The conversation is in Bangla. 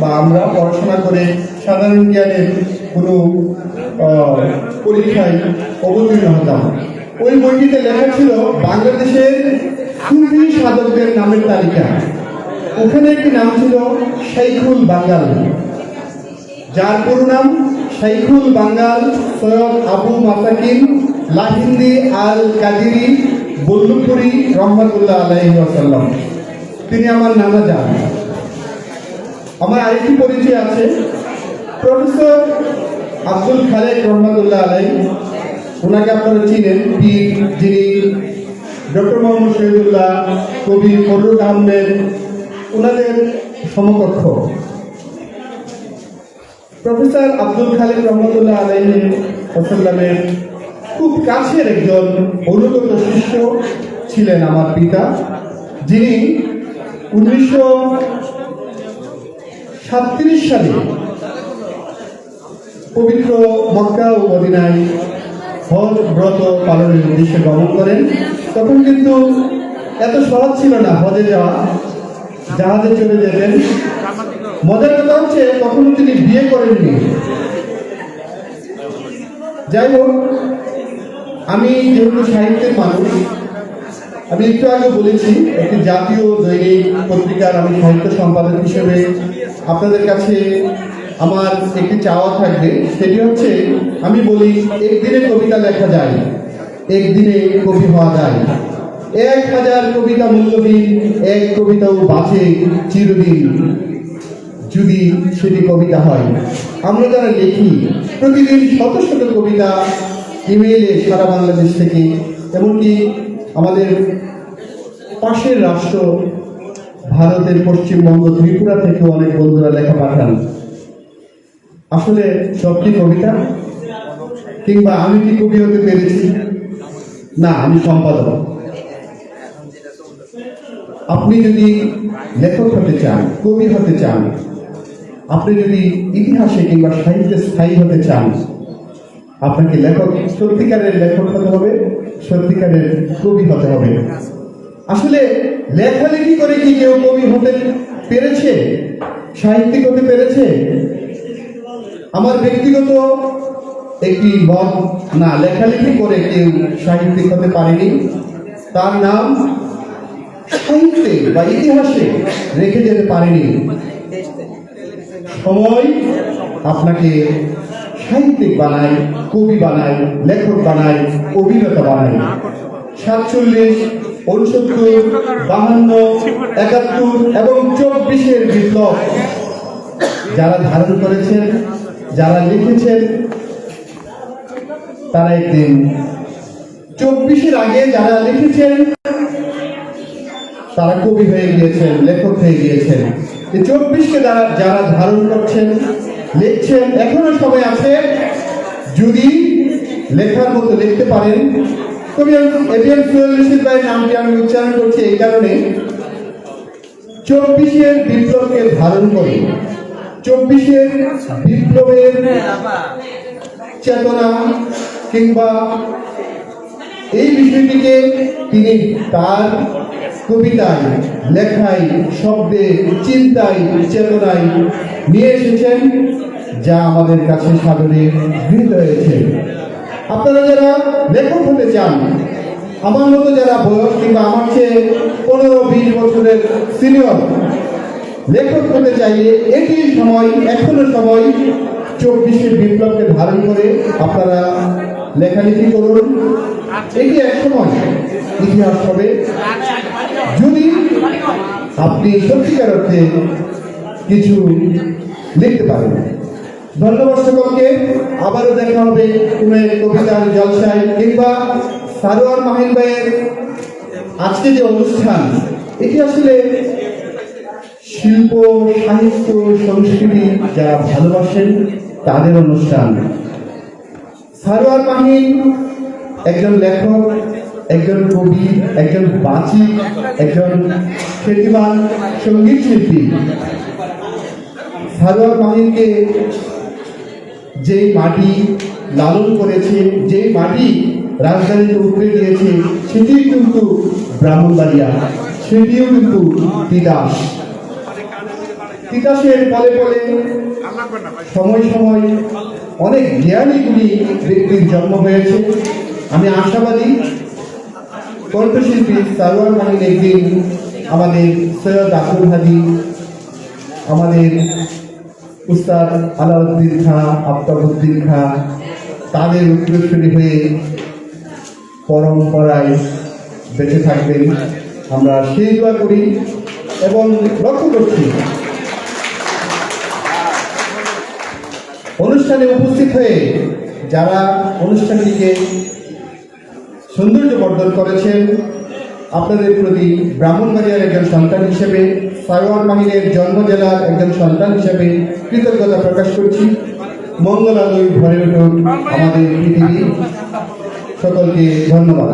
বা আমরা পড়াশোনা করে সাধারণ জ্ঞানের কোনো পরীক্ষায় অবতীর্ণ হতাম। ওই বইটিতে লেখা ছিল বাংলাদেশের সুফি সাধকদের নামের তালিকা। ওখানে একটি নাম ছিল শাইখুল বাঙ্গাল, যার পুরো নাম শাইখুল বাঙ্গাল সৈয়দ আবু মাসাকিন লাহিন্দি আল কাদিরি বল্লভপুরি রহমাতুল্লাহ আলাইহি ওয়াসাল্লাম। তিনি আমার নানা যান। আমার আরেকটি পরিচয় আছে, প্রফেসর আব্দুল খালেক রহমাতুল্লাহ আলাইহি। ওনাকে আপনারা চিনেন, পীর, যিনি ডক্টর মোহাম্মদ শহীদুল্লাহ, কবি ফররুখ আহমেদ, ওনাদের সমকক্ষ। প্রফেসর আব্দুল খালেক রহমাতুল্লাহ আলাইহি ওয়াসাল্লামের খুব কাছের একজন অনুগত শিষ্য ছিলেন আমার পিতা, যিনি 1937 সালে পবিত্র মক্কা ও মদিনায় হজ ব্রত পালনের উদ্দেশ্যে গমন করেন। তখন কিন্তু এত সহজ ছিল না হজে যাওয়া, জাহাজে চলে যেতেন। মজার কথা হচ্ছে তখনও তিনি বিয়ে করেননি। যাই হোক, আমি যেহেতু সাহিত্যের মানুষ, আমি একটু আগে বলেছি একটি জাতীয় দৈনিক পত্রিকার আমি সাহিত্য সম্পাদক হিসেবে আপনাদের কাছে আমার একটি চাওয়া থাকবে। সেটি হচ্ছে, আমি বলি একদিনে কবিতা লেখা যায়, একদিনে কবি হওয়া যায়। 1000 কবিতা মূল্যহীন, এক কবিতাও বাঁচে চিরদিন যদি সেটি কবিতা হয়। আমরা যারা লিখি প্রতিদিন শত শত কবিতা ইমেইলে সারা বাংলাদেশ থেকে, এমনকি আমাদের পাশের রাষ্ট্র ভারতের পশ্চিমবঙ্গ ত্রিপুরা থেকে অনেক বন্ধুরা লেখা পাঠান। আসলে সব কি কবিতা? কিংবা আমি কি কবি হতে পেরেছি? না, আমি সম্পাদক। আপনি যদি লেখক হতে চান, কবি হতে চান, আপনি যদি ইতিহাসে কিংবা সাহিত্যে স্থায়ী হতে চান, আপনাকে লেখক, সত্যিকারের লেখক হতে হবে, সত্যিকারের কবি হতে হবে। আসলে লেখালেখি করে কি কেউ কবি হতে পেরেছে, সাহিত্যিক হতে পেরেছে? আমার ব্যক্তিগত একটি মত, না, লেখালেখি করে কেউ সাহিত্যিক হতে পারেনি। তার নাম সাহিত্যে বা ইতিহাসে রেখে যেতে পারেনি। সময় আপনাকে সাহিত্যিক বানায়, কবি বানায়, লেখক বানায়, অভিনেতা বানায়। 47, 69, 52, 71 এবং 24-এর বিপ্লব যারা ধারণ করেছেন, যারা লিখেছেন, তারা একদিন 24-এর আগে যারা লিখেছেন তারা কবি হয়ে গিয়েছেন, লেখক হয়ে গিয়েছেন। 24কে যারা ধারণ করছেন, লিখছেন, এখনো সময় আছে যদি লেখার মতো লিখতে পারেন। কবি এবিএম সুহেল রশীদ ভাইয়ের নামটি আমি উচ্চারণ করছি এই কারণে, 24-এর বিপ্লবকে ধারণ করে, 24-এর বিপ্লবের চেতনা কিংবা এই বিষয়টিকে তিনি তার কবিতায়, লেখায়, শব্দে, চিন্তায়, চেতনায় নিয়ে এসেছেন, যা আমাদের কাছে সাদরে গৃহীত হয়েছে। আপনারা যারা লেখক হতে চান, আমার মতো যারা বয়স কিংবা আমার চেয়ে 15-20 বছরের সিনিয়র লেখক হতে চাইলে এটি সময়, এখনো সময়। 24-এর বিপ্লবকে ধারণ করে আপনারা লেখালেখি করুন। এটি এক সময় ইতিহাস হবে যদি আপনি সত্যিকার অর্থে কিছু লিখতে পারেন। ধন্যবাদ সকলকে। আবারও দেখা হবে কোনো এক কবিতার জলসায় কিংবা সারোয়ার মাহিন ভাইয়ের আজকে যে অনুষ্ঠান, এটি আসলে শিল্প, সাহিত্য, সংস্কৃতি যারা ভালোবাসেন তাদের অনুষ্ঠান। সারোয়ার মাহিন একজন লেখক, একজন কবি, একজন বাচিক, একজন খ্যাতিমান সঙ্গীত শিল্পী। সারোয়ার মাহিনকে যে মাটি লালন করেছে, যে মাটি রাজধানীতে উপড়ে দিয়েছে, সেটি কিন্তু ব্রাহ্মণবাড়িয়া, সেটিও কিন্তু তিতাস। তিতাসের ফলে ফলে সময় সময় অনেক জ্ঞানী গুণী ব্যক্তির জন্ম হয়েছে। আমি আশাবাদী কণ্ঠশিল্পী সারোয়ার মাহিন একদিন আমাদের সৈয়দ আব্দুল হাদি, আমাদের উস্তাদ আলাউদ্দিন খাঁ, আফতাবউদ্দিন খাঁ, তাদের উত্তরসূরি হয়ে পরম্পরায় বেঁচে থাকবেন। আমরা সেই দোয়া করি এবং লক্ষ্য করছি অনুষ্ঠানে উপস্থিত হয়ে যারা অনুষ্ঠানটিকে সৌন্দর্য বর্ধন করেছেন, আপনাদের প্রতি ব্রাহ্মণবাড়িয়ার একজন সন্তান হিসেবে, সারোয়ার মাহিনের জন্ম জেলার একজন সন্তান হিসেবে কৃতজ্ঞতা প্রকাশ করছি। মঙ্গলালয় ভরে উঠুন আমাদের পৃথিবী। সকলকে ধন্যবাদ।